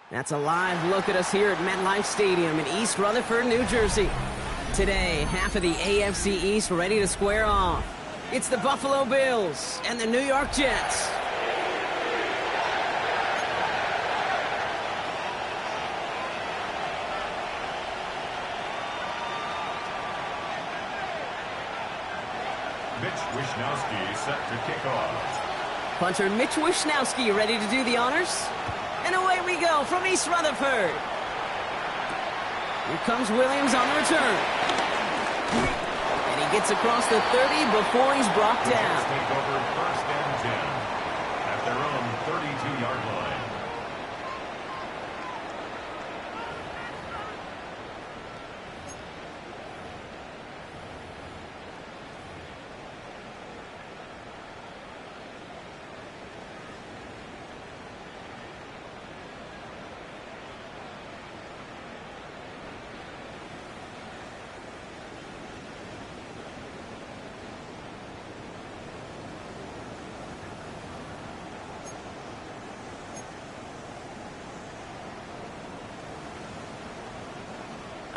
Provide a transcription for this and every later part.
That's a live look at us here at MetLife Stadium in East Rutherford, New Jersey. Today, half of the AFC East ready to square off. It's the Buffalo Bills and the New York Jets. Mitch Wishnowsky set to kick off. Punter Mitch Wishnowsky ready to do the honors. And away we go from East Rutherford. Here comes Williams on the return. And he gets across the 30 before he's brought down. Take over first and 10 at their own 32-yard line.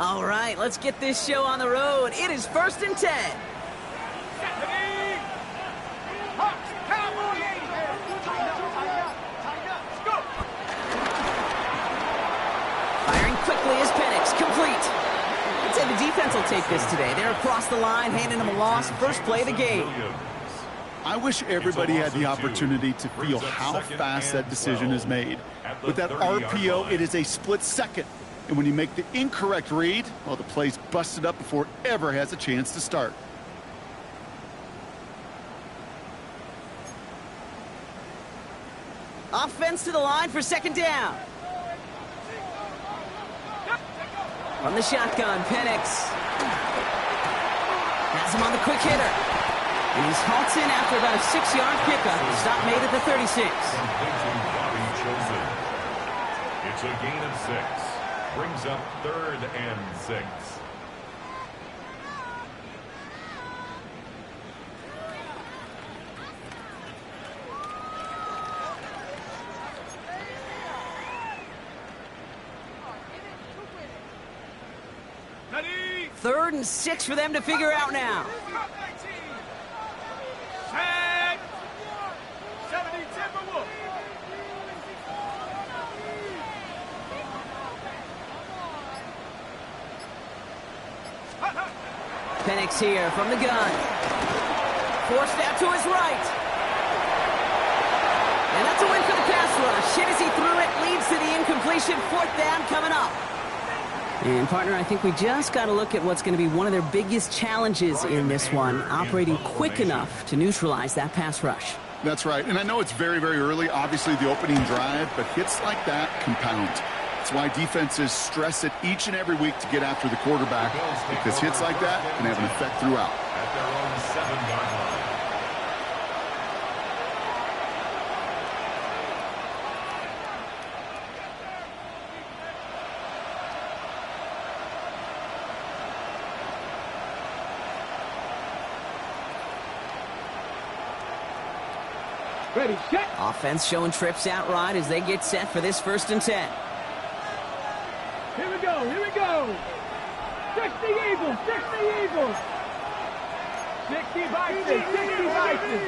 All right, let's get this show on the road. It is 1st and 10. Firing quickly is Penix, complete. I'd say the defense will take this today. They're across the line, handing him a loss. First play of the game. I wish everybody had the opportunity to feel how fast that decision is made. With that RPO, it is a split second. And when you make the incorrect read, well, the play's busted up before it ever has a chance to start. Offense to the line for 2nd down. From the shotgun, Penix has him on the quick hitter. And he's halted after about a 6-yard pickup. Stop made at the 36. It's a gain of 6. Brings up 3rd and 6. Ready? 3rd and 6 for them to figure out now. Set. 70 Timberwolves. Penix here from the gun. Forced out to his right. And that's a win for the pass rush. Hit as he threw it, leads to the incompletion. 4th down coming up. And partner, I think we just got to look at what's going to be one of their biggest challenges in this one, operating quick enough to neutralize that pass rush. That's right. And I know it's very, very early, obviously the opening drive, but hits like that compound. That's why defenses stress it each and every week to get after the quarterback, because hits like that can have an effect throughout. At their own 7-yard line. Ready, set. Offense showing trips out right as they get set for this 1st and 10. Here we go, here we go. 60 Eagles, 60 Eagles. 60 Bison, 60 Bison.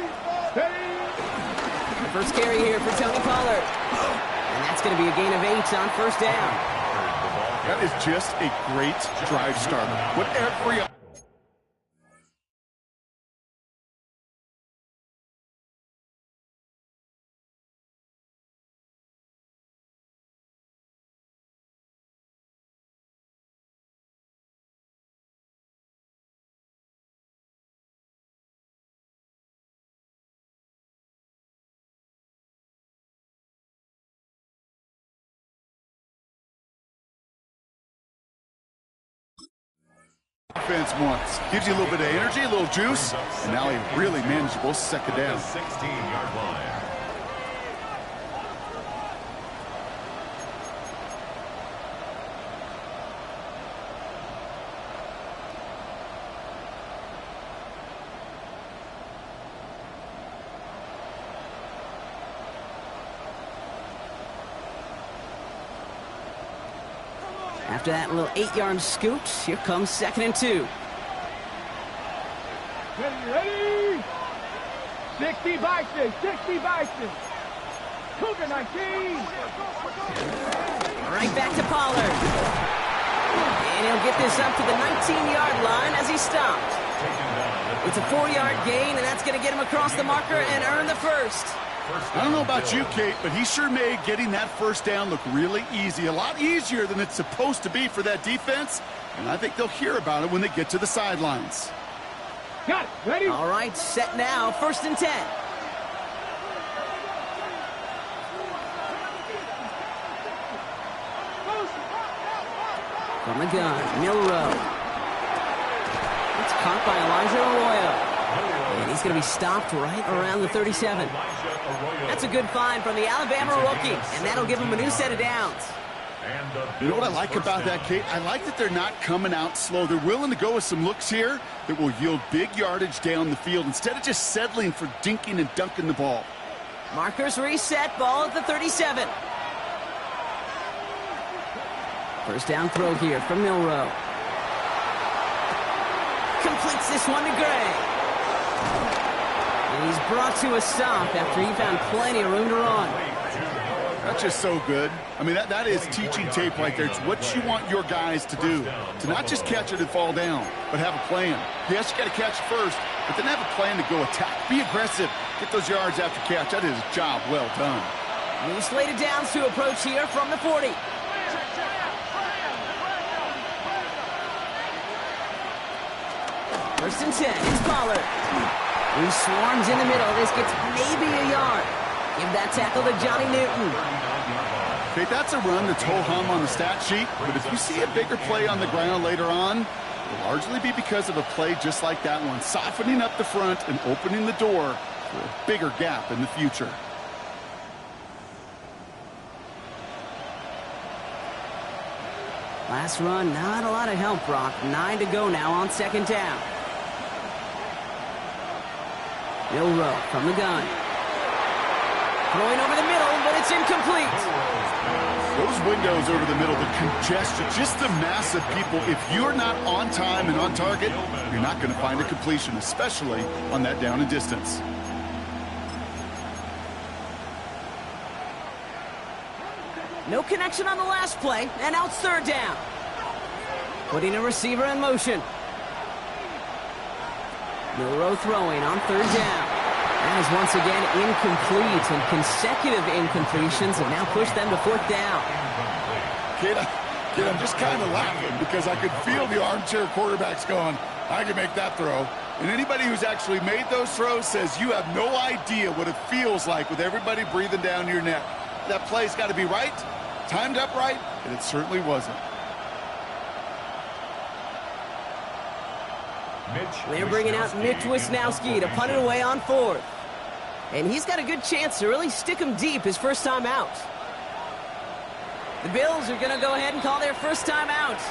The first carry here for Tony Pollard. And that's going to be a gain of 8 on 1st down. That is just a great drive starter. What every offense wants. Gives you a little bit of energy, a little juice, and now a really manageable 2nd down. 16-yard line. After that little 8-yard scoot, here comes 2nd and 2. Ready? 60 Bison, 60 Bison. Cougar 19. Right back to Pollard. And he'll get this up to the 19-yard line as he stopped. It's a 4-yard gain, and that's going to get him across the marker and earn the first. I don't know about you, Kate, but he sure made getting that first down look really easy. A lot easier than it's supposed to be for that defense. And I think they'll hear about it when they get to the sidelines. Got it. Ready? All right, set now. 1st and 10. From the gun, Milrow. It's caught by Elijah Arroyo. And he's going to be stopped right around the 37. That's a good find from the Alabama rookie, and that'll give him a new set of downs. You know what I like about that, Kate? I like that they're not coming out slow. They're willing to go with some looks here that will yield big yardage down the field instead of just settling for dinking and dunking the ball. Markers reset, ball at the 37. First down throw here from Milrow. Completes this one to Gray. And he's brought to a stop after he found plenty of room to run. That's just so good. I mean, that is teaching tape right there. It's what you want your guys to do. To not just catch it and fall down, but have a plan. Yes, you got to catch it first, but then have a plan to go attack. Be aggressive. Get those yards after catch. That is a job well done. New slated downs to approach here from the 40. First and 10, it's Pollard. He swarms in the middle. This gets maybe a yard. Give that tackle to Johnny Newton. Okay, that's a run that's ho-hum on the stat sheet, but if you see a bigger play on the ground later on, it'll largely be because of a play just like that one, softening up the front and opening the door for a bigger gap in the future. Last run, not a lot of help, Brock. 9 to go now on 2nd down. Milrow from the gun. Throwing over the middle, but it's incomplete. Those windows over the middle, the congestion, just the mass of people. If you're not on time and on target, you're not going to find a completion, especially on that down and distance. No connection on the last play, and now it's 3rd down. Putting a receiver in motion. Milrow throwing on 3rd down. That is once again incomplete, and consecutive incompletions have now pushed them to 4th down. Kid, I'm just kind of laughing because I could feel the armchair quarterbacks going, I can make that throw. And anybody who's actually made those throws says you have no idea what it feels like with everybody breathing down your neck. That play's got to be right, timed up right, and it certainly wasn't. They're bringing out Mitch Wisnowski to punt it away on 4th. And he's got a good chance to really stick him deep his first time out. The Bills are going to go ahead and call their first time out.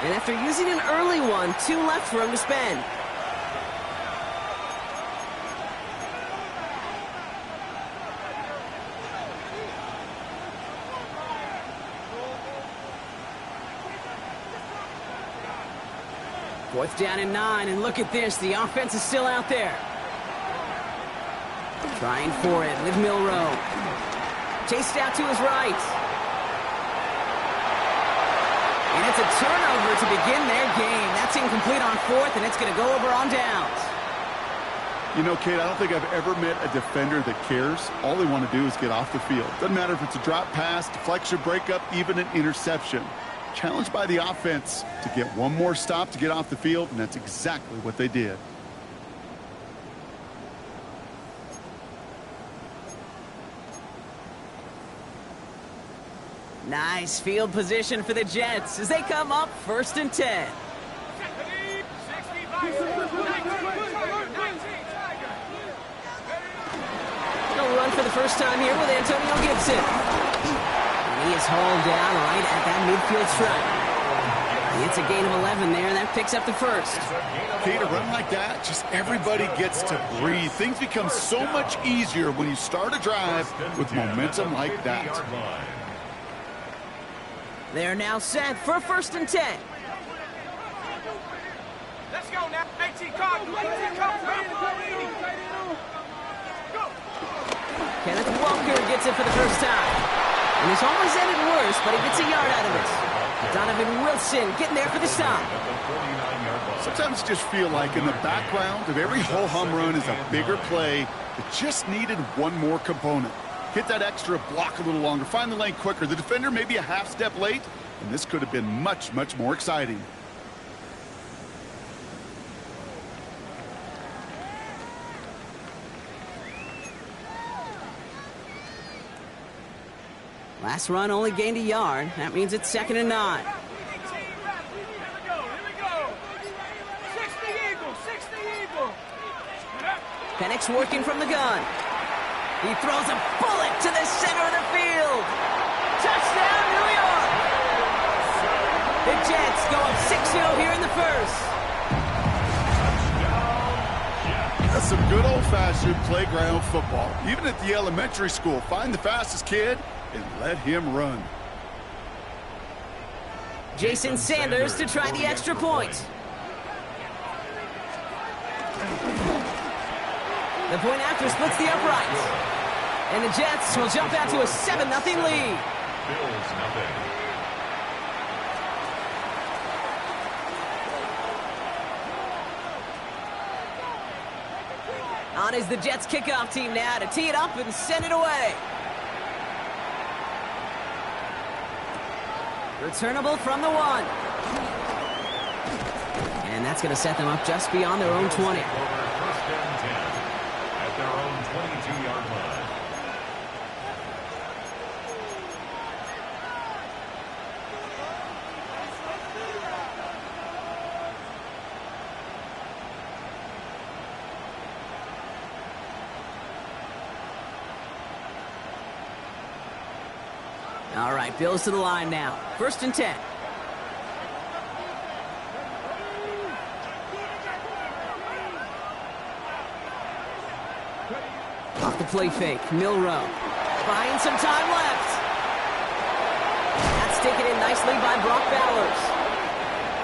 And after using an early one, 2 left for him to spend. Fourth down and 9, and look at this. The offense is still out there. Trying for it with Milrow. Chased out to his right. And it's a turnover to begin their game. That's incomplete on 4th, and it's going to go over on downs. You know, Kate, I don't think I've ever met a defender that cares. All they want to do is get off the field. Doesn't matter if it's a drop pass, deflection, breakup, even an interception. Challenged by the offense to get one more stop to get off the field, and that's exactly what they did. Nice field position for the Jets as they come up 1st and 10. He'll run for the first time here with Antonio Gibson. He is hauled down right at that midfield stripe. It's a gain of 11 there, and that picks up the first. Okay, to run like that, just everybody gets to breathe. Things become so much easier when you start a drive with momentum like that. They're now set for 1st and 10. Let's go now. 18 Cardinals. 18 Cardinals. Go. Kenneth Walker gets it for the first time. And this always ended worse, but he gets a yard out of it. Donovan Wilson getting there for the stop. Sometimes you just feel like in the background of every ho-hum run is a bigger play that just needed one more component. Hit that extra block a little longer, find the lane quicker. The defender maybe a half step late, and this could have been much, much more exciting. Last run only gained a yard. That means it's 2nd and 9. Here we go. 60 Eagles. 60 Eagles. Penix working from the gun. He throws a bullet to the center of the field. Touchdown, New York! The Jets go up 6-0 here in the first. That's some good old-fashioned playground football. Even at the elementary school, find the fastest kid and let him run. Jason Sanders to try the extra point. The point after splits the uprights. And the Jets will jump out to a 7-0 lead. Bills nothing. On is the Jets kickoff team now to tee it up and send it away. Returnable from the 1. And that's going to set them up just beyond their own 20. Over 1st and 10 at their own 22-yard line. All right, Bills to the line now. 1st and 10. Off the play fake, Milrow. Buying some time left. That's taken in nicely by Brock Bowers.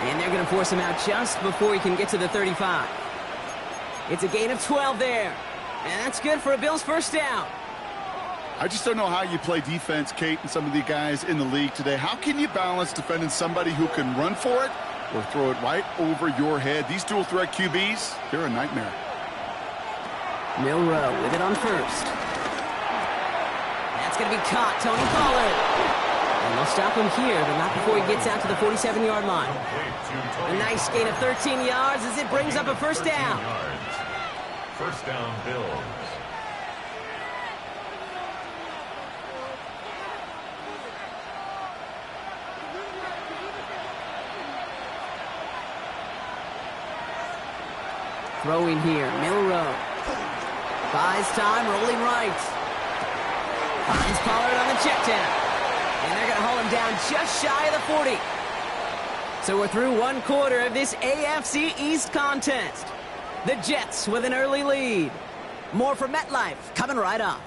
And they're going to force him out just before he can get to the 35. It's a gain of 12 there. And that's good for a Bills first down. I just don't know how you play defense, Kate, and some of the guys in the league today. How can you balance defending somebody who can run for it or throw it right over your head? These dual threat QBs, they're a nightmare. Milrow with it on 1st. That's going to be caught, Tony Pollard. And they'll stop him here, but not before he gets out to the 47-yard line. A nice gain of 13 yards as it brings up a first down. First down, Bills. Throwing here, Milrow. Buys time, rolling right. Finds Pollard on the check down. And they're going to haul him down just shy of the 40. So we're through 1 quarter of this AFC East contest. The Jets with an early lead. More from MetLife coming right up.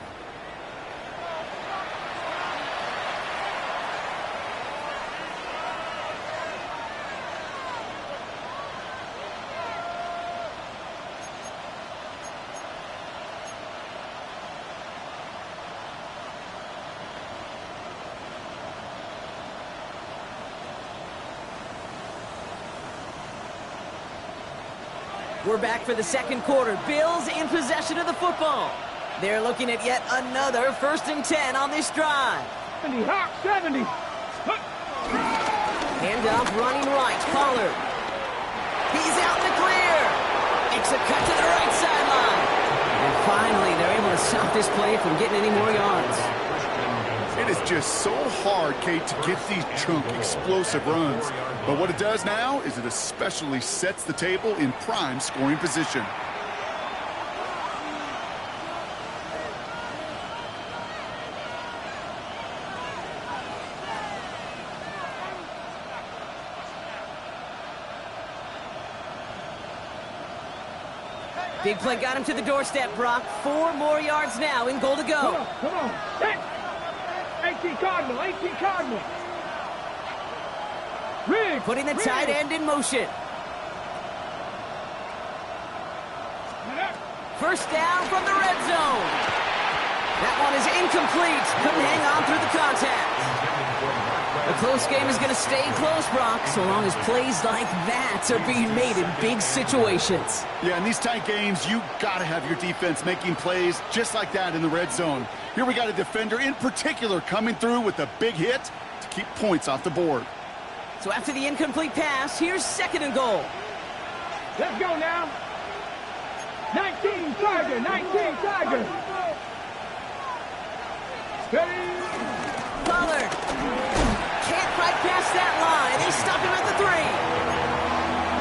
We're back for the 2nd quarter. Bills in possession of the football. They're looking at yet another 1st and 10 on this drive. 70, hop, 70. Handoff running right. Pollard. He's out in the clear. Makes a cut to the right sideline. And finally, they're able to stop this play from getting any more yards. It is just so hard, Kate, to get these chunk, explosive runs. But what it does now is it especially sets the table in prime scoring position. Big play got him to the doorstep, Brock. 4 more yards now in goal to go. Come on. 18 Cardinal, 18 Cardinal. putting the tight end in motion. First down from the red zone. That one is incomplete. Couldn't hang on through the contact. The close game is going to stay close, Brock, so long as plays like that are being made in big situations. Yeah, in these tight games, you got to have your defense making plays just like that in the red zone. Here we got a defender in particular coming through with a big hit to keep points off the board. So after the incomplete pass, here's 2nd and goal. Let's go now. 19 Tiger, 19 Tiger. Ready? Pollard can't quite pass that line. They stop him at the 3.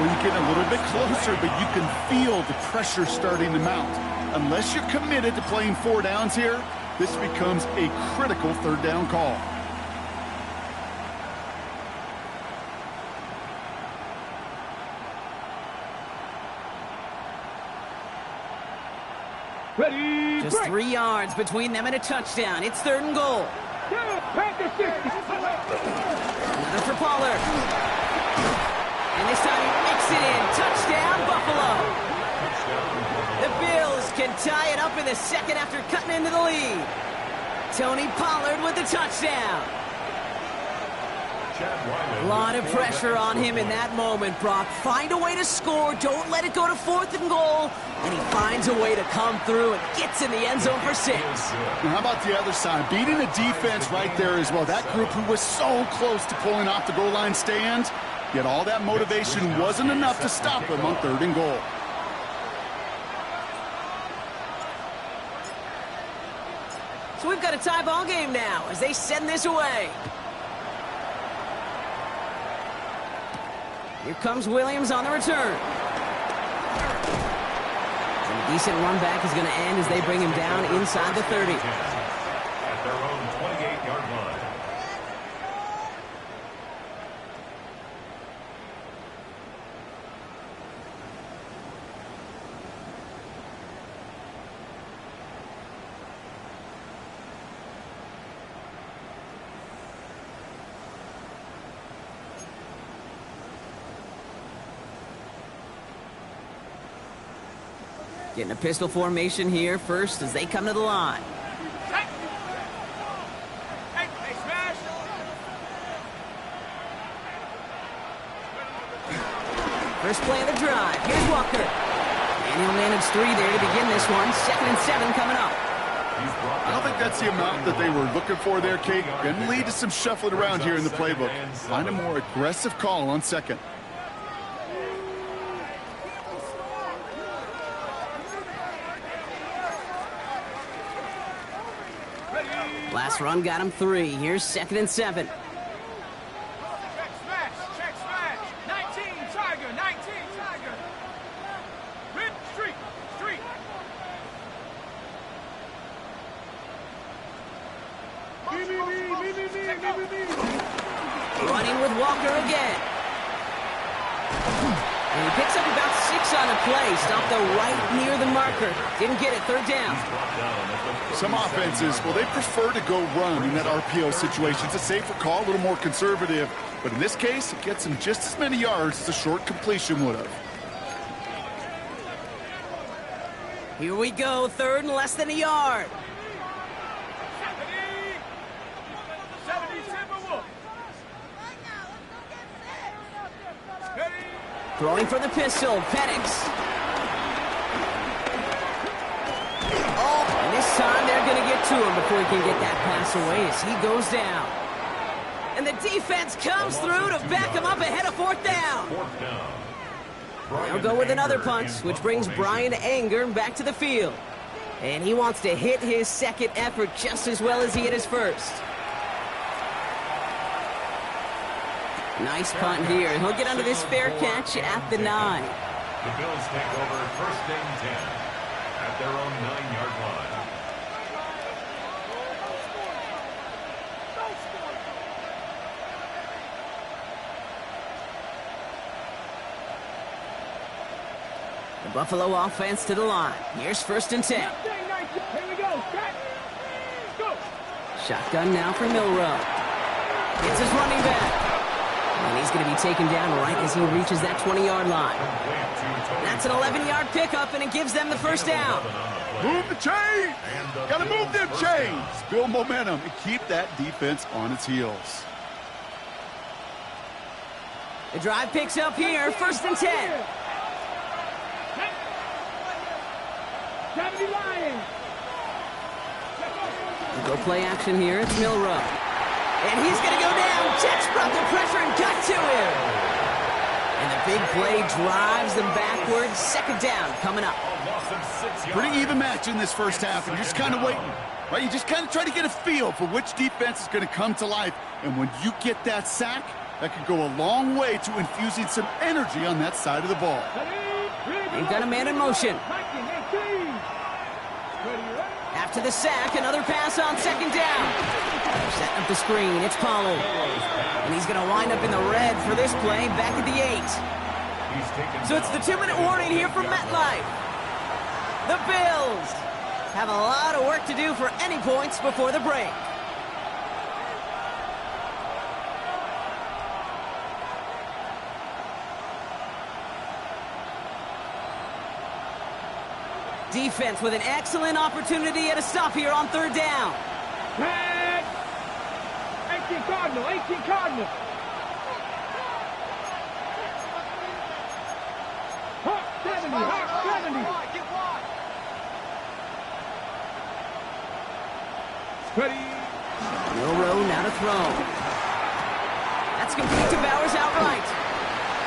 Well, you get a little bit closer, but you can feel the pressure starting to mount. Unless you're committed to playing 4 downs here, this becomes a critical 3rd down call. Ready? Just 3 yards between them and a touchdown. It's 3rd and goal. Practice 60. Another for Pollard. And this time he makes it in. Touchdown, Buffalo. The Bills can tie it up in the 2nd after cutting into the lead. Tony Pollard with the touchdown. A lot of pressure on him in that moment, Brock. Find a way to score. Don't let it go to 4th and goal. And he finds a way to come through and gets in the end zone for 6. Now, how about the other side? Beating the defense right there as well. That group who was so close to pulling off the goal line stand, yet all that motivation wasn't enough to stop him on 3rd and goal. So we've got a tie ball game now as they send this away. Here comes Williams on the return. And a decent run back is going to end as they bring him down inside the 30. At their own 28-yard line. Getting a pistol formation here first as they come to the line. Hey, smash. First play of the drive. Here's Walker. And he'll manage 3 there to begin this one. 2nd and 7 coming up. I don't think that's the amount that they were looking for there, Kate. Going to lead to some shuffling around here in the playbook. Find a more aggressive call on 2nd. Last run got him 3. Here's 2nd and 7. Check smash. 19 Tiger, 19 Tiger. Red street. Running with Walker again. And he picks up about 6 on the play. Stopped though right near the marker. Didn't get it. 3rd down. Some offenses, well, they prefer to go run in that RPO situation. It's a safer call, a little more conservative. But in this case, it gets him just as many yards as a short completion would have. Here we go. 3rd and less than a yard. 70 Timberwolf. Throwing for the pistol. Penix. And this time they're going to get to him before he can get that pass away as he goes down. And the defense comes through to back him up ahead of 4th down. They'll go with another punt, which brings Brian Anger back to the field. And he wants to hit his 2nd effort just as well as he hit his 1st. Nice punt here. He'll get under this fair catch at the 9. The Bills take over 1st and 10 at their own 9-yard line. The Buffalo offense to the line. Here's 1st and 10. Here we go. Go. Shotgun now for Milrow. It's his running back. And he's going to be taken down right as he reaches that 20-yard line. That's an 11-yard pickup, and it gives them the first down. Move the chains! Gotta move them chains! Build momentum and keep that defense on its heels. The drive picks up here, 1st and 10. Go play action here. It's Milrow. And he's going to go down. Jets brought the pressure and got to him. And the big play drives them backwards. 2nd down coming up. Pretty even match in this first half, and you're just kind of waiting. Right? You just kind of try to get a feel for which defense is going to come to life. And when you get that sack, that could go a long way to infusing some energy on that side of the ball. They've got a man in motion. After the sack, another pass on 2nd down. Setting up the screen, it's Pollard. And he's going to wind up in the red for this play, back at the 8. So it's the 2-minute warning here from MetLife. The Bills have a lot of work to do for any points before the break. Defense with an excellent opportunity at a stop here on 3rd down. 18 Cardinal, 18 Cardinal. Hawk 70, Hawk 70. Ready. Milrow now to throw. That's complete to Bowers outright.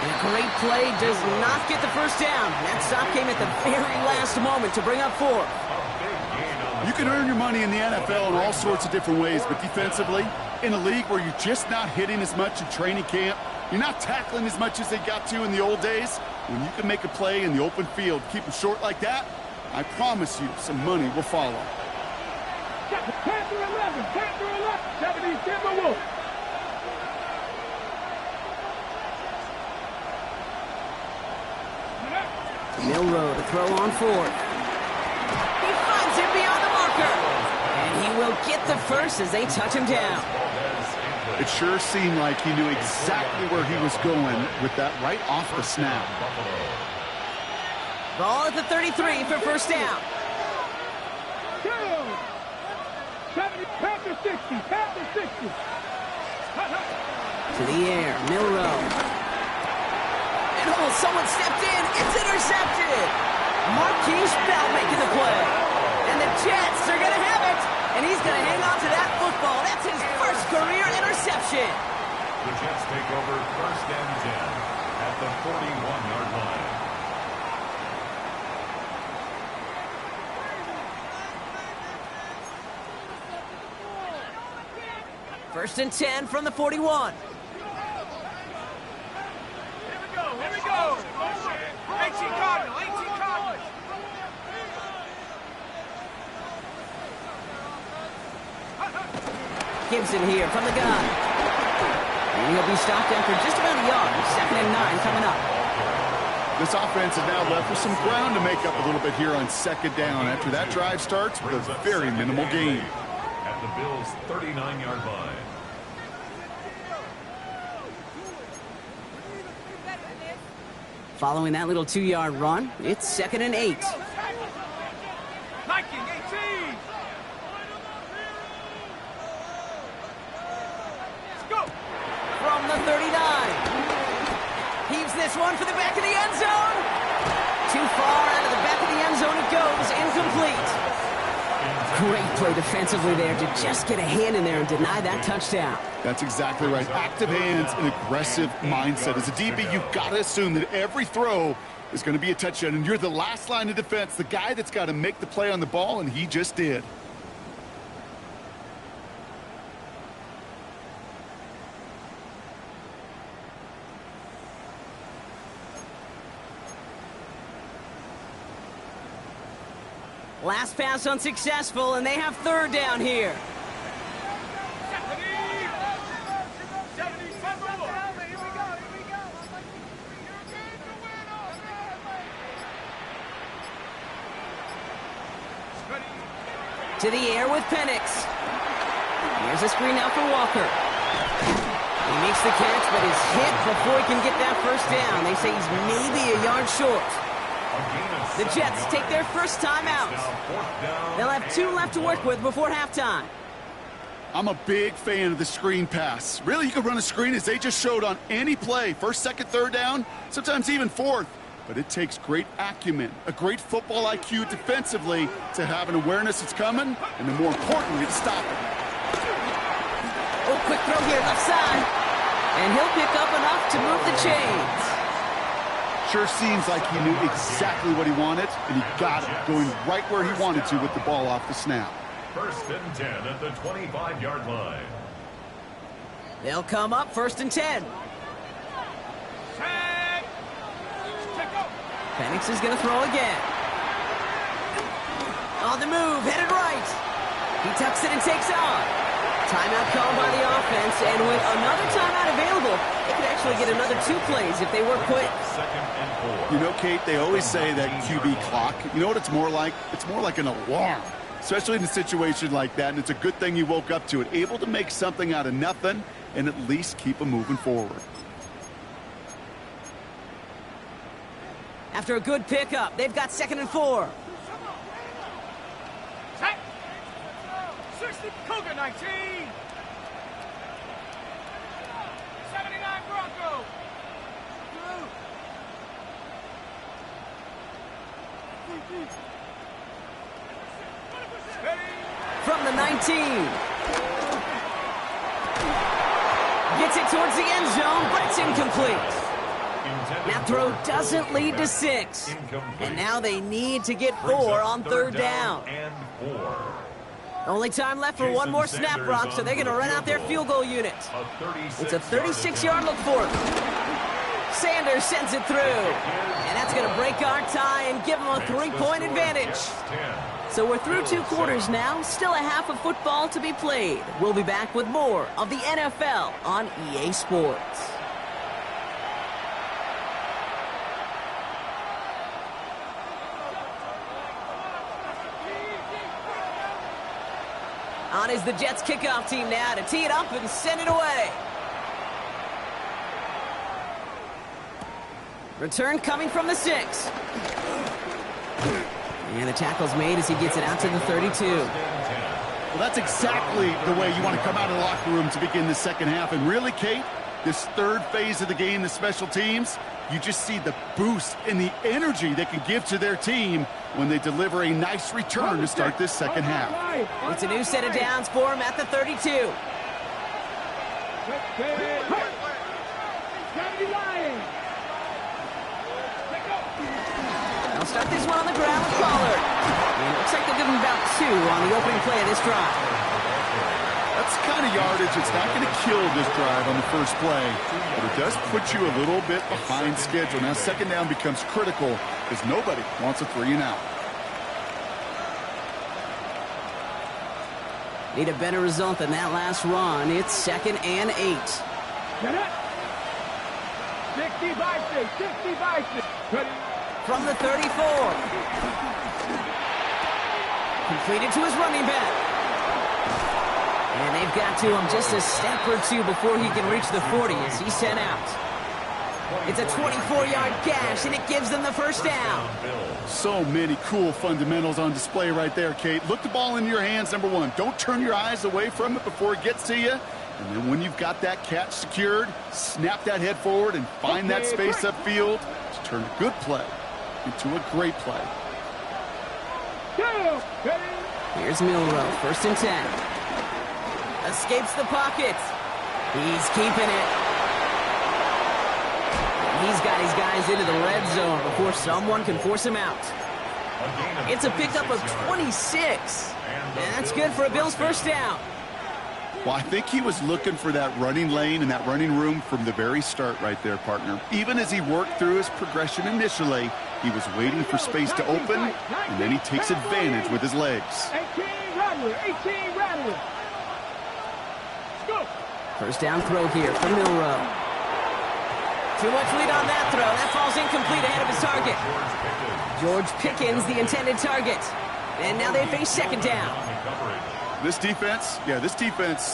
And a great play does not get the first down. That stop came at the very last moment to bring up 4. You can earn your money in the NFL in all sorts of different ways, but defensively, in a league where you're just not hitting as much in training camp, you're not tackling as much as they got to in the old days, when you can make a play in the open field, keep them short like that, I promise you some money will follow. Panther 11, Panther 11, 70, Timberwolf. Milrow to throw on 4th. He finds him beyond the marker. And he will get the first as they touch him down. It sure seemed like he knew exactly where he was going with that right off the snap. Ball at the 33 for first down. 70, Panther 60, Panther 60. To the air, Milrow. And oh, someone stepped in. It's intercepted. Marquise Bell making the play. And the Jets are going to have it. And he's going to hang on to that football. That's his first career interception. The Jets take over 1st and 10 at the 41-yard line. 1st and 10 from the 41. Here we go. 18 Cardinal, 18 Cardinal. Gibson here from the gun. And he'll be stopped after just about a yard. 2nd and 9 coming up. This offense is now left with some ground to make up a little bit here on 2nd down after that drive starts with a very minimal gain. At the Bills' 39-yard line. Following that little 2-yard run, it's 2nd and 8. Viking 18. Let's go. From the 39. Heaves this one for the back of the end zone. Too far out of the back of the end zone it goes. Incomplete. Great play defensively there to just get a hand in there and deny that touchdown. That's exactly right. Active hands and aggressive mindset. As a DB, you've got to assume that every throw is going to be a touchdown, and you're the last line of defense, the guy that's got to make the play on the ball, and he just did. Last pass unsuccessful, and they have 3rd down here. To the air with Penix. Here's a screen out for Walker. He makes the catch, but is hit before he can get that first down. They say he's maybe a yard short. The Jets take their first time out. They'll have 2 left to work with before halftime. I'm a big fan of the screen pass. Really, you can run a screen as they just showed on any play. First, second, third down, sometimes even fourth. But it takes great acumen, a great football IQ defensively to have an awareness it's coming, and then more importantly, to stop it. Oh, quick throw here, left side. And he'll pick up enough to move the chains. Sure seems like he knew exactly what he wanted, and he got it, going right where he wanted to with the ball off the snap. First and 10 at the 25-yard line. They'll come up first and 10. Penix is going to throw again. On the move, headed right. He tucks it and takes on. Timeout called by the offense, and with another timeout available, they could actually get another 2 plays if they work quick. You know, Kate, they always say that QB clock, you know what it's more like? It's more like an alarm, especially in a situation like that, and it's a good thing you woke up to it, able to make something out of nothing and at least keep them moving forward. After a good pickup, they've got 2nd and 4. 60 Cougar 19. 79 Bronco. From the 19. Gets it towards the end zone, but it's incomplete. That throw doesn't lead to 6. And now they need to get 4 on 3rd down. Only time left for one more snap, Brock, so they're going to run out their field goal unit. It's a 36-yard look for him. Sanders sends it through. And that's going to break our tie and give them a 3-point advantage. So we're through 2 quarters now, still a half of football to be played. We'll be back with more of the NFL on EA Sports. On is the Jets kickoff team now to tee it up and send it away. Return coming from the 6. And the tackle's made as he gets it out to the 32. Well, that's exactly the way you want to come out of the locker room to begin the second half. And really, Kate, this 3rd phase of the game, the special teams, you just see the boost and the energy they can give to their team when they deliver a nice return to start this second half. It's a new set of downs for him at the 32. They'll start this one on the ground with Pollard. And it looks like they'll give him about 2 on the opening play of this drive. That's the kind of yardage it's not going to kill this drive on the first play, but it does put you a little bit behind schedule. Now, second down becomes critical because nobody wants a 3-and-out. Need a better result than that last run. It's 2nd and 8. 60 by 6. From the 34. Completed to his running back. And they've got to him just a step or 2 before he can reach the 40 as he's sent out. It's a 24-yard gash, and it gives them the first down. So many cool fundamentals on display right there, Kate. Look the ball into your hands, number 1. Don't turn your eyes away from it before it gets to you. And then when you've got that catch secured, snap that head forward and find that space upfield to turn a good play into a great play. Here's Milrow, 1st and 10. Escapes the pocket. He's keeping it. He's got his guys into the red zone before someone can force him out. It's a pickup of 26. And that's good for a Bills first down. Well, I think he was looking for that running lane and that running room from the very start right there, partner. Even as he worked through his progression initially, he was waiting for space to open, and then he takes advantage with his legs. 18 Rattler. First down throw here from Milrow. Too much lead on that throw. That falls incomplete ahead of his target. George Pickens, the intended target. And now they face second down. This defense,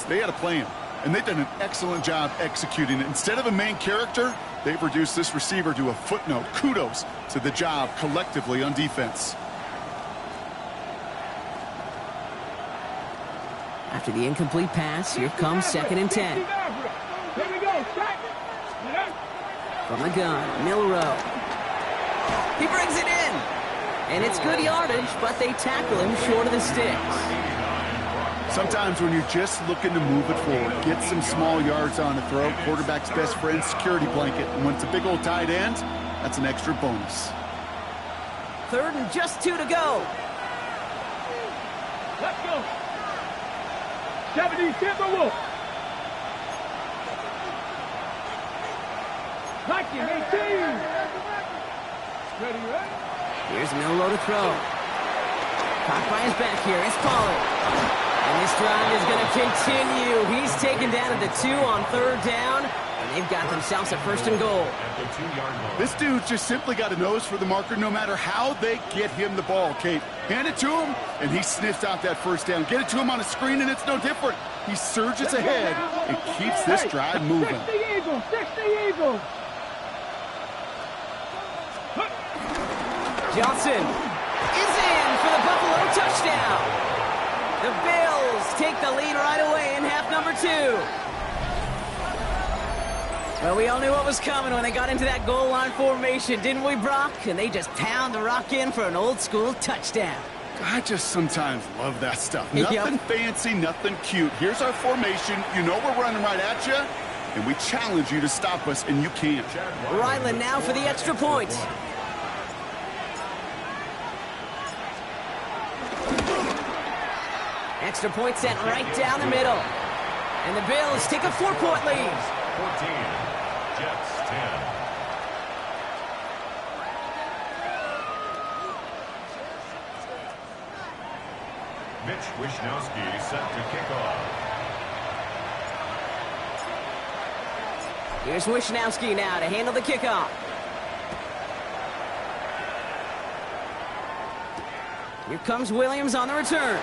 they had a plan. and they've done an excellent job executing it. Instead of a main character, they've reduced this receiver to a footnote. Kudos to the job collectively on defense. After the incomplete pass, here comes 2nd and 10. From the gun, Milrow. He brings it in. And it's good yardage, but they tackle him short of the sticks. Sometimes when you're just looking to move it forward, get some small yards on the throw, quarterback's best friend, security blanket. And when it's a big old tight end, that's an extra bonus. 3rd and just 2 to go. Let's go. 70, get the wolf. 19, 18. Ready, right? Here's Milrow to throw. Caught by his back here. It's Pollard. And this drive is going to continue. He's taken down at the 2 on 3rd down. And they've got themselves a 1st and goal. This dude's just simply got a nose for the marker no matter how they get him the ball, Kate. Hand it to him, and he sniffs out that 1st down. Get it to him on a screen, and it's no different. He surges ahead and keeps this drive moving. 60 Eagles, 60 Eagles. Johnson is in for the Buffalo touchdown. The Bills take the lead right away in half number 2. Well, we all knew what was coming when they got into that goal line formation, didn't we, Brock? And they just pound the rock in for an old-school touchdown. I just sometimes love that stuff. Yep. Nothing fancy, nothing cute. Here's our formation. You know we're running right at you, and we challenge you to stop us, and you can't. Ryland now for the extra point. Extra point sent right down the middle. And the Bills take a 4-point lead. 14, Jets 10. Mitch Wishnowsky set to kick off. Here's Wishnowsky now to handle the kickoff. Here comes Williams on the return.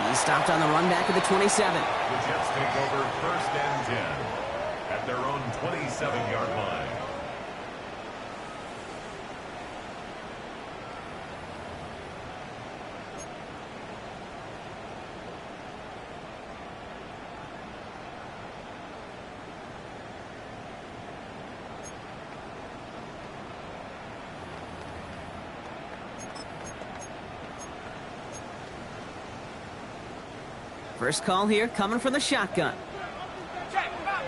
He's stopped on the run back of the 27. The Jets take over 1st and 10 at their own 27-yard line. First call here coming from the shotgun. Check, here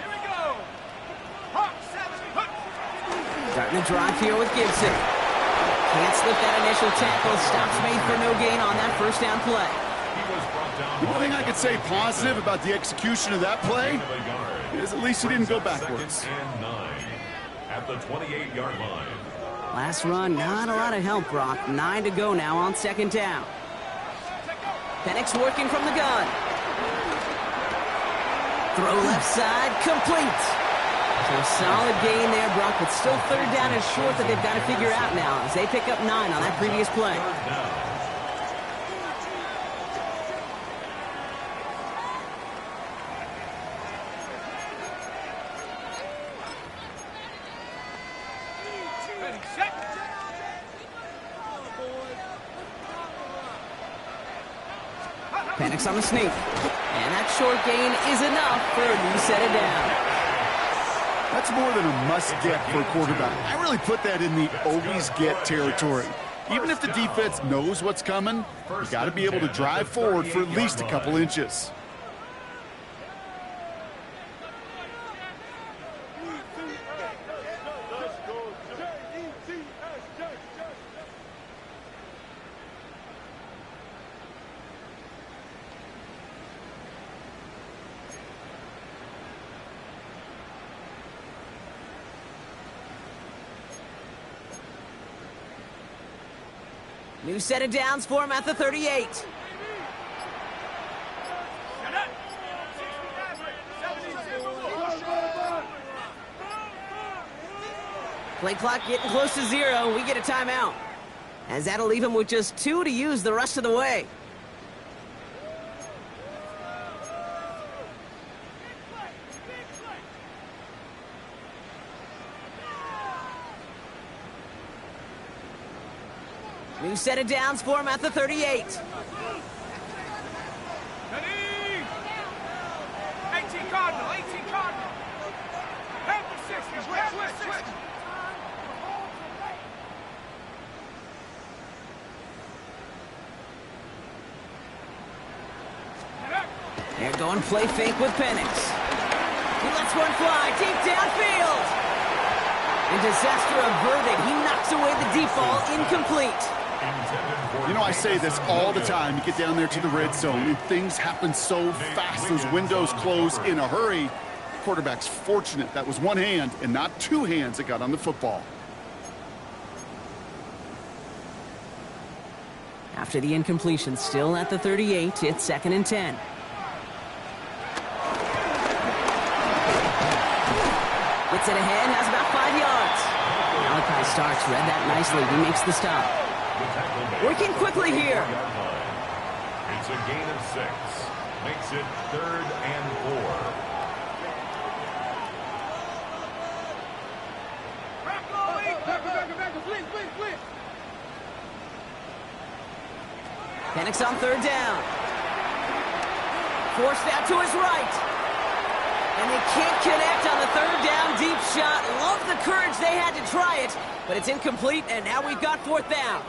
we go. Hawk 7, Starting the drive here with Gibson. Can't slip that initial tackle. Stops made for no gain on that 1st down play. He was brought down. The only thing I could say positive about the execution of that play is at least he didn't go backwards. 2nd and 9 at the 28-yard line. Last run, not a lot of help, Brock. 9 to go now on 2nd down. Penix working from the gun. Throw left side, complete. So solid gain there, Brock, but still 3rd down is short that they've got to figure out now as they pick up 9 on that previous play. ready, set. Penix on the sneak. And that short gain is enough for a new set it down. That's more than a must-get for a quarterback. I really put that in the always-get territory. Even if the defense knows what's coming, you got to be able to drive forward for at least a couple inches. New set of downs for him at the 38. Play clock getting close to 0. We get a timeout. As that'll leave him with just 2 to use the rest of the way. New set of downs for him at the 38. Ready? 18 Cardinal, 18 Cardinal. Help the 60, switch. They're going play fake with Penix. He lets one fly deep downfield. And disaster averted. He knocks away the deep ball, incomplete. You know, I say this all the time. You get down there to the red zone, and things happen so fast. Those windows close in a hurry. The quarterback's fortunate that was one hand and not two hands that got on the football. After the incompletion, still at the 38, it's 2nd and 10. Gets it ahead, has about 5 yards. Malachi Starks read that nicely. He makes the stop. Working quickly here. It's a gain of 6. Makes it 3rd and 4. Penix on 3rd down. Forced out to his right. And they can't connect on the 3rd down deep shot. Love the courage they had to try it, but it's incomplete, and now we've got 4th down.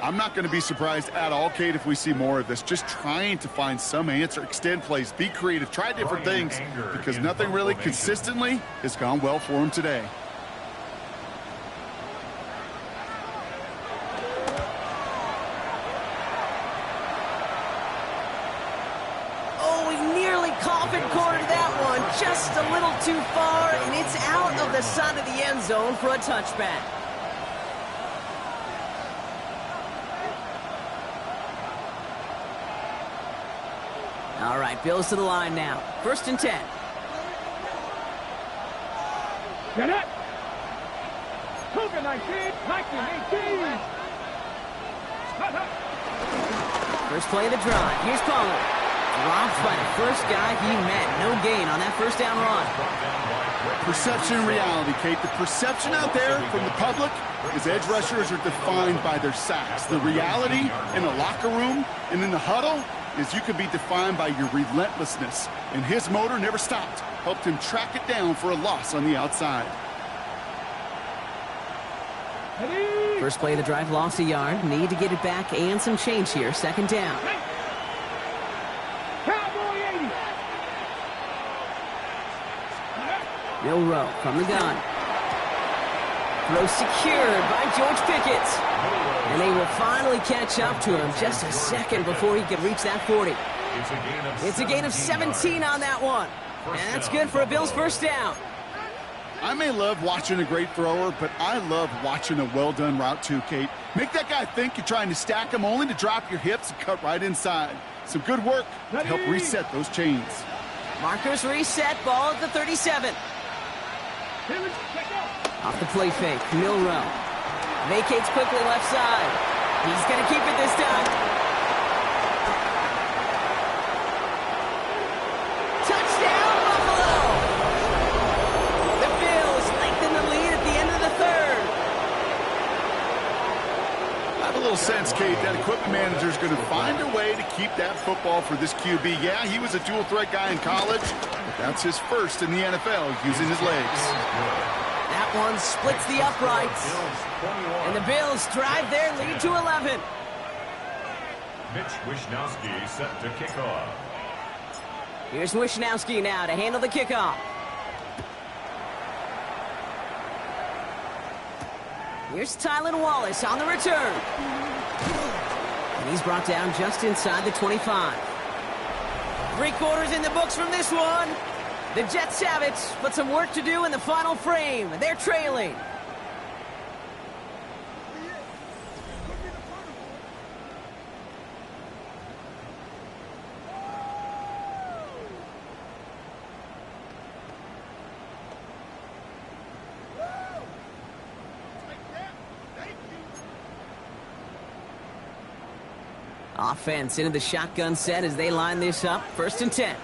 I'm not going to be surprised at all, Kate, if we see more of this. Just trying to find some answer, extend plays, be creative, try different things, because nothing really consistently has gone well for him today. Oh, he nearly coffin cornered that one. Just a little too far, and it's out of the side of the end zone for a touchback. All right, Bills to the line now. 1st and 10. Get it! Cougar 19, 19, 18. First play of the drive. Here's Pollard. Dropped by the first guy he met. No gain on that 1st down run. Perception and reality, Kate. The perception out there from the public is edge rushers are defined by their sacks. The reality in the locker room and in the huddle is you can be defined by your relentlessness. And his motor never stopped. Helped him track it down for a loss on the outside. First play of the drive, lost a yard. Need to get it back and some change here. 2nd down. Cowboy 80. Milroe from the gun. Throw secured by George Pickett. And they will finally catch up to him just a second before he could reach that 40. It's a gain of 17 on that one. And that's good for a Bills 1st down. I may love watching a great thrower, but I love watching a well-done route too, Kate. Make that guy think you're trying to stack him only to drop your hips and cut right inside. Some good work to help reset those chains. Markers reset, ball at the 37. Off the play fake, Milroe. Vacates quickly left side. He's going to keep it this time. Touchdown, Buffalo! The Bills lengthen the lead at the end of the 3rd. I have a little sense, Kate, that equipment manager is going to find a way to keep that football for this QB. Yeah, he was a dual-threat guy in college, but that's his first in the NFL using his legs. That one splits the uprights. And the Bills drive their lead to 11. Mitch Wishnowsky set to kick off. Here's Wishnowsky now to handle the kickoff. Here's Tylan Wallace on the return. And he's brought down just inside the 25. 3 quarters in the books from this one. The Jets have it, but some work to do in the final frame. They're trailing. Offense into the shotgun set as they line this up. 1st and 10.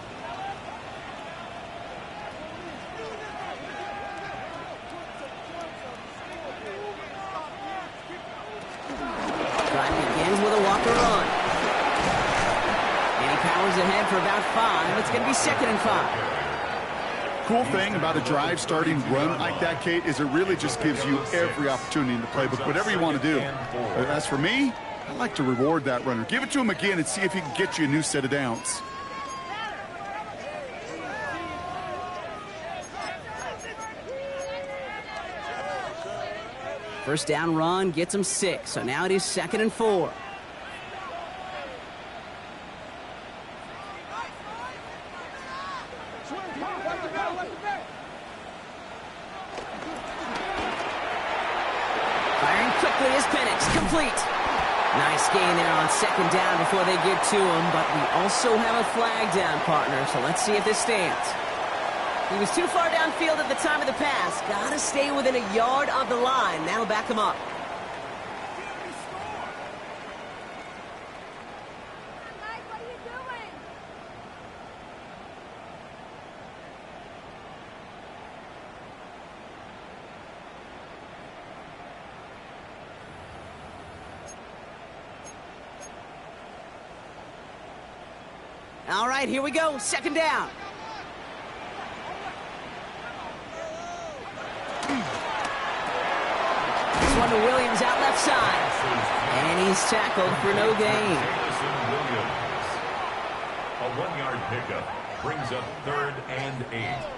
ahead for about 5. It's going to be 2nd and 5. Cool thing about a drive starting run like that, Kate, is it really just gives you every opportunity in the playbook, whatever you want to do. As for me, I like to reward that runner. Give it to him again and see if he can get you a new set of downs. First down run gets him 6, so now it is 2nd and 4. Nice gain there on 2nd down before they get to him, but we also have a flag down, partner, so let's see if this stands. He was too far downfield at the time of the pass. Got to stay within a yard of the line. That'll back him up. All right, here we go. 2nd down. This one to Williams out left side. And he's tackled for no gain. A 1-yard pickup brings up 3rd and 8.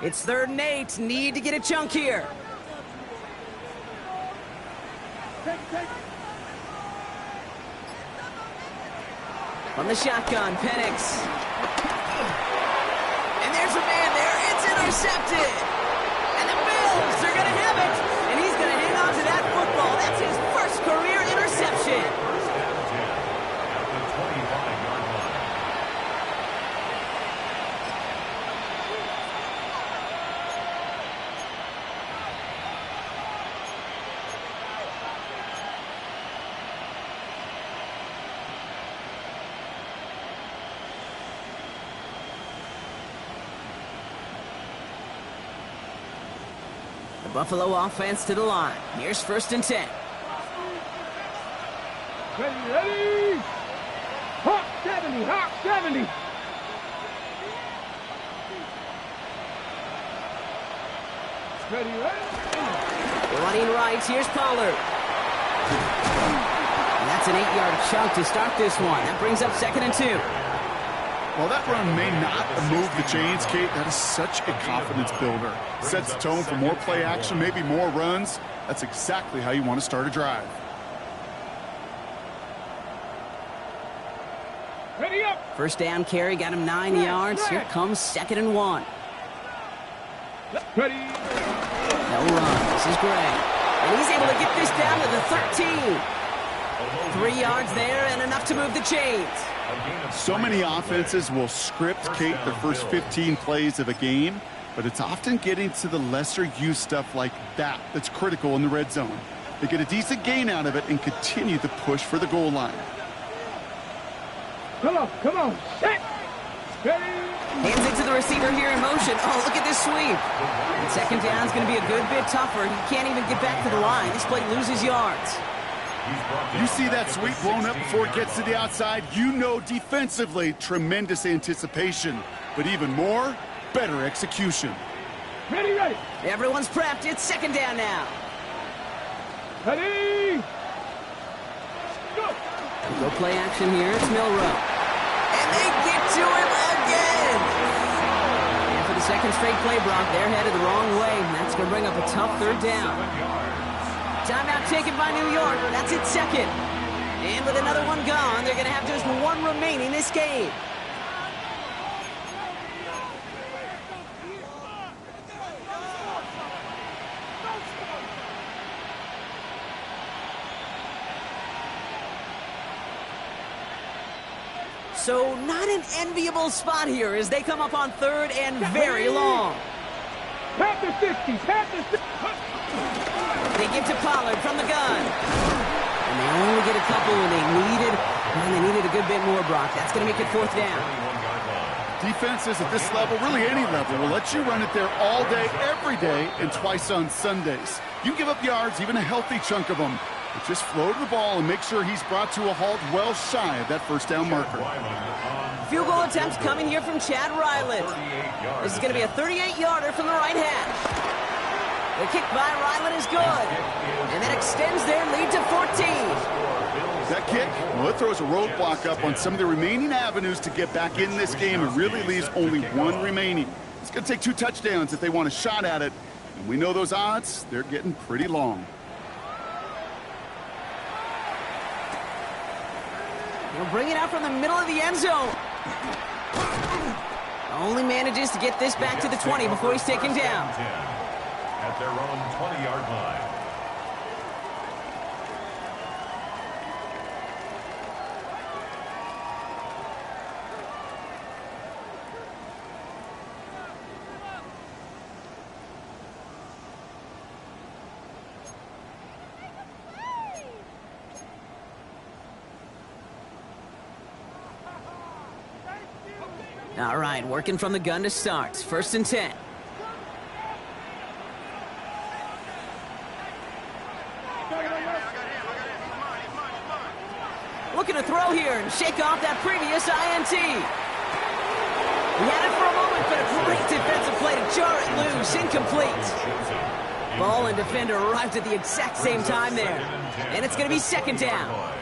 It's 3rd and 8. Need to get a chunk here. From the shotgun, Penix. And there's a man there. It's intercepted. And the Bills are going to have it. And he's going to hang on to that football. That's his first career interception. First down 10 at the 25-yard line. Buffalo offense to the line. Here's 1st and 10. Ready? Hawk 70, Hawk 70. Ready? Running right, here's Pollard. And that's an 8-yard chunk to start this one. That brings up 2nd and 2. While that run may not move the chains, Kate, that is such a confidence builder. Sets the tone for more play action, maybe more runs. That's exactly how you want to start a drive. Ready up. First down carry, got him 9 yards. Here comes 2nd and 1. Ready. No run. This is Gray. And he's able to get this down to the 13. 3 yards there and enough to move the chains. So many offenses will script, Kate, the first 15 plays of a game, but it's often getting to the lesser used stuff like that that's critical in the red zone. They get a decent gain out of it and continue to push for the goal line. Come on, set. Ready. Hands it to the receiver here in motion. Oh, look at this sweep. And 2nd down is going to be a good bit tougher. He can't even get back to the line. This play loses yards. You see that sweep blown up before it gets to the outside, you know defensively, tremendous anticipation. But even more, better execution. Ready. Everyone's prepped. It's 2nd down now. Ready. Go play action here. It's Milrow. And they get to him again. And for the 2nd straight play, Brock, they're headed the wrong way. And that's going to bring up a tough 3rd down. Timeout taken by New York. That's its 2nd. And with another one gone, they're going to have just 1 remaining this game. So not an enviable spot here as they come up on 3rd and very long. Pat the 60, pat the 60. They give to Pollard from the gun. And they only get a couple when they needed a good bit more, Brock. That's going to make it fourth down. Defenses at this level, really any level, will let you run it there all day, every day, and twice on Sundays. You give up yards, even a healthy chunk of them. But just flow to the ball and make sure he's brought to a halt well shy of that first down marker. Field goal attempts coming here from Chad Ryland. This is going to be a 38-yarder from the right hash. The kick by Ryland is good. And that extends their lead to 14. That kick, well, it throws a roadblock up on some of the remaining avenues to get back in this game and really leaves only one remaining. It's going to take 2 touchdowns if they want a shot at it. And we know those odds, they're getting pretty long. He'll bring it out from the middle of the end zone. Only manages to get this back to the 20 before he's taken down. At their own 20-yard line. All right, working from the gun to start. 1st and 10. Looking to throw here and shake off that previous INT. He had it for a moment, but a great defensive play to jar it loose. Incomplete. Ball and defender arrived at the exact same time there. And it's going to be 2nd down.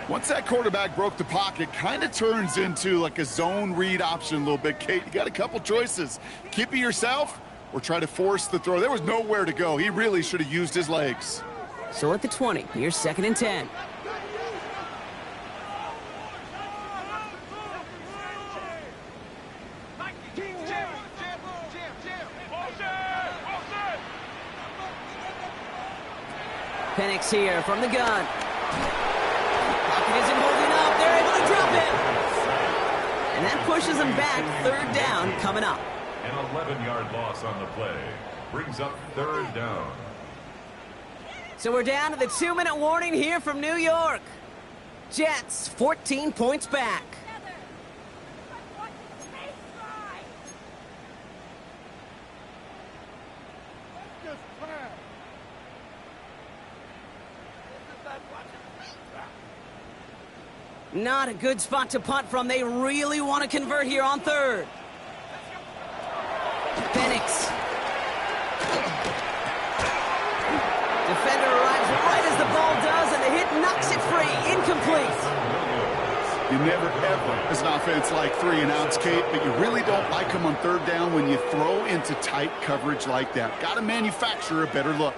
Once that quarterback broke the pocket, kind of turns into like a zone read option a little bit. Kate, you got a couple choices. Keep it yourself or try to force the throw. There was nowhere to go. He really should have used his legs. So at the 20, here's 2nd and 10. Penix here from the gun. Pocket isn't holding up. They're able to drop it. And that pushes them back. 3rd down coming up. An 11-yard loss on the play. Brings up 3rd down. So we're down to the 2-minute warning here from New York. Jets 14 points back. Not a good spot to punt from. They really want to convert here on 3rd. Penix. Defender arrives right as the ball does, and the hit knocks it free. Incomplete. You never, ever, as an offense, like 3-and-outs, Kate, but you really don't like them on 3rd down when you throw into tight coverage like that. Got to manufacture a better look.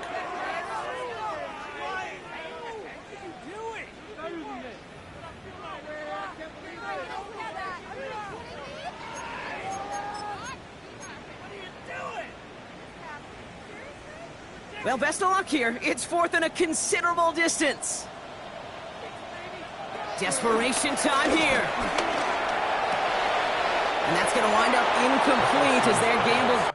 Well, best of luck here. It's 4th and a considerable distance. Desperation time here. And that's going to wind up incomplete as they're gambled.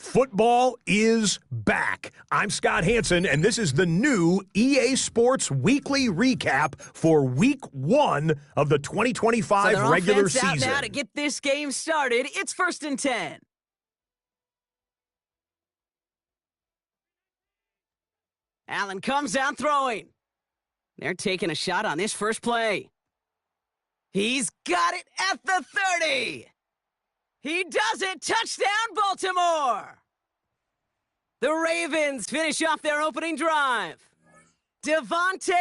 Football is back. I'm Scott Hansen, and this is the new EA Sports Weekly Recap for Week 1 of the 2025 so regular season. season. Out now to get this game started. It's 1st and 10. Allen comes out throwing. They're taking a shot on this first play. He's got it at the 30. He does it. Touchdown, Baltimore. The Ravens finish off their opening drive. Devontae.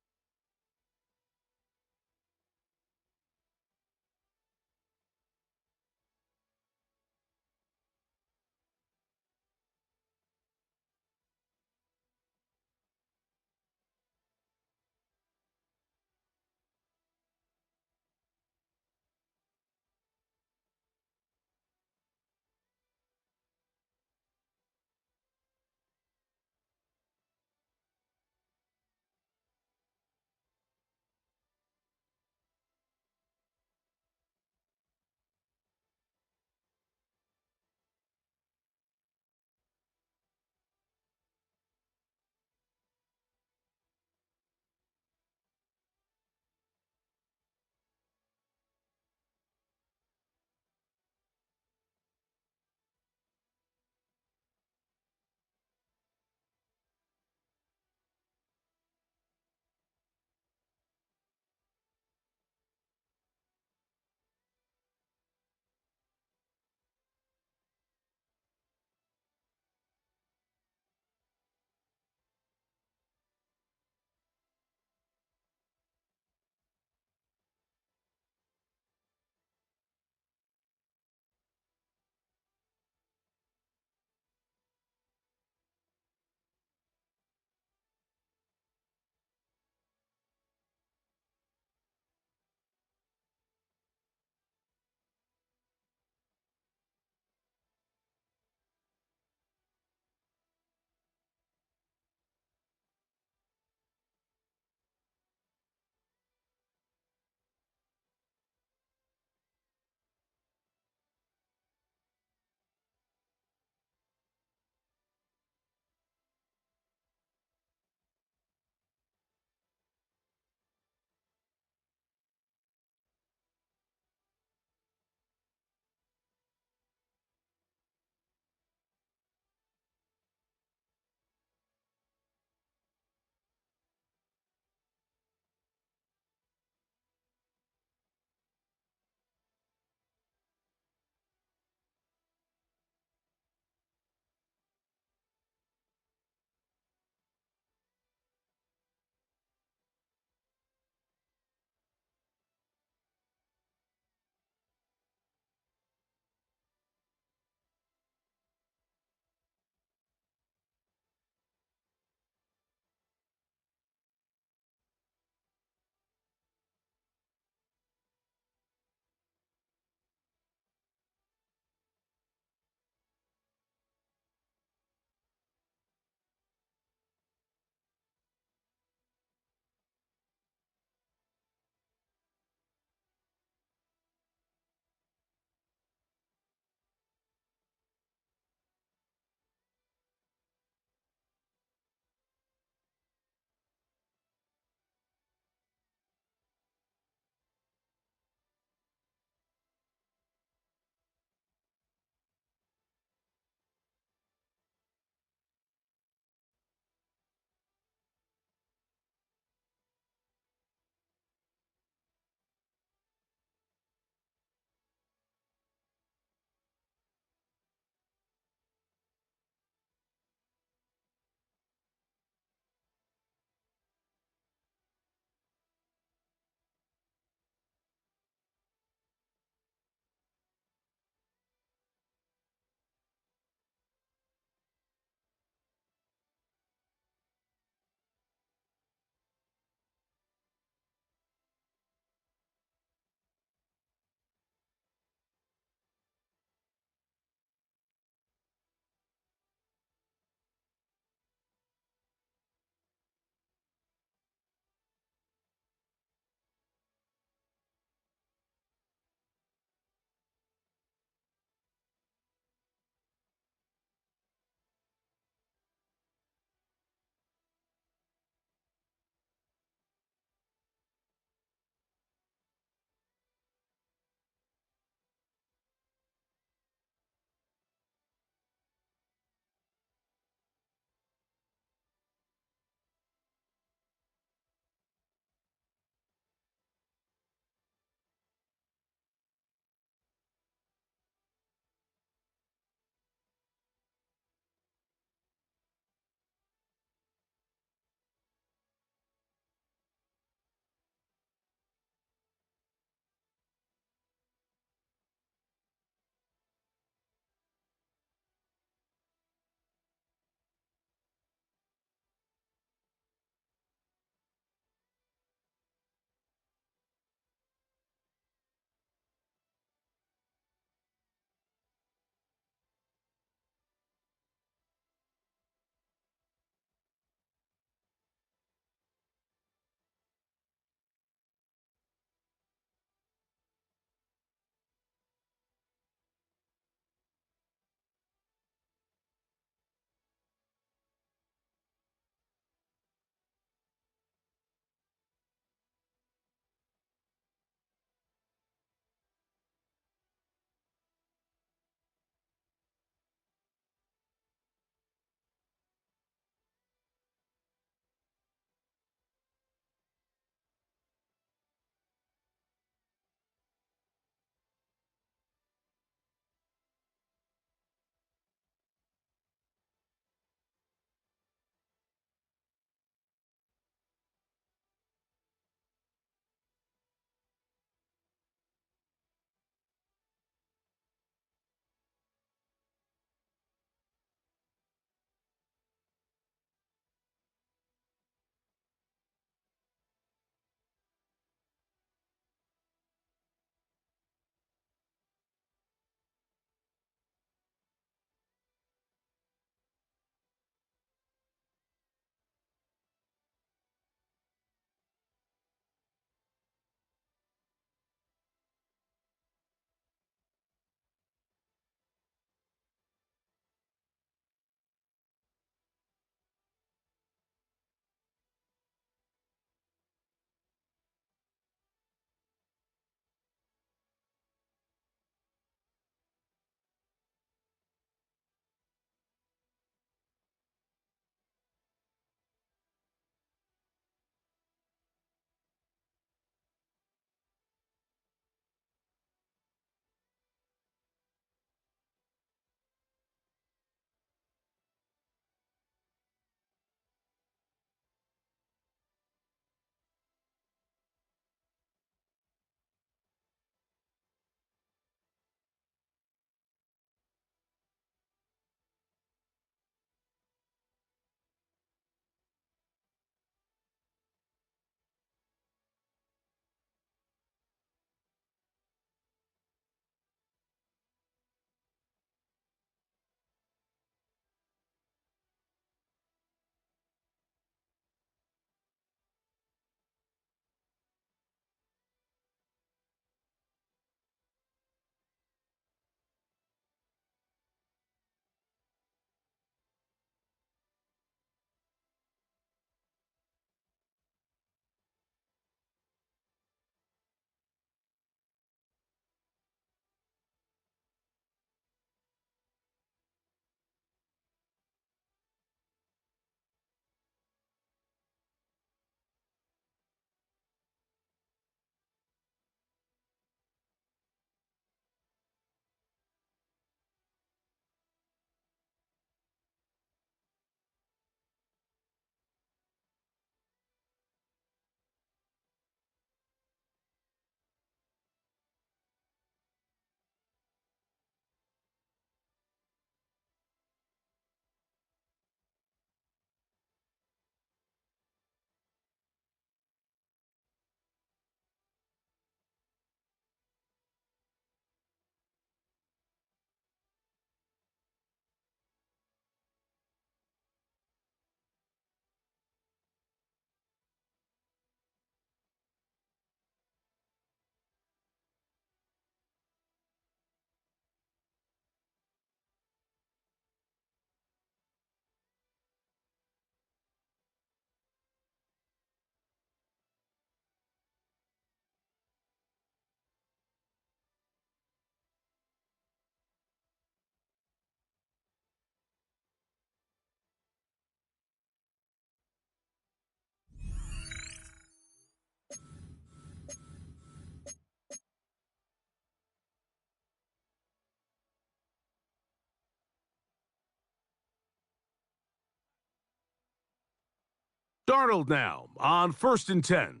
Darnold now on 1st and 10.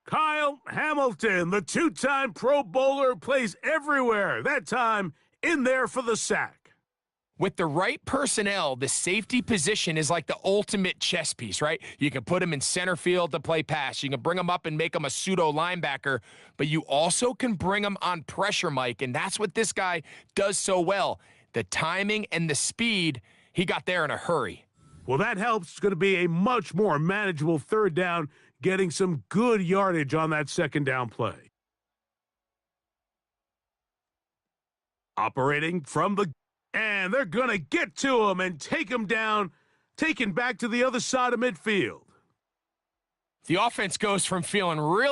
Kyle Hamilton, the two-time Pro Bowler, plays everywhere. That time in there for the sack. With the right personnel, the safety position is like the ultimate chess piece, right? You can put him in center field to play pass. You can bring him up and make him a pseudo linebacker, but you also can bring him on pressure, Mike, and that's what this guy does so well. The timing and the speed, he got there in a hurry. Well, that helps. It's going to be a much more manageable 3rd down, getting some good yardage on that 2nd down play. Operating from the... And they're going to get to him and take him down, taken back to the other side of midfield. The offense goes from feeling real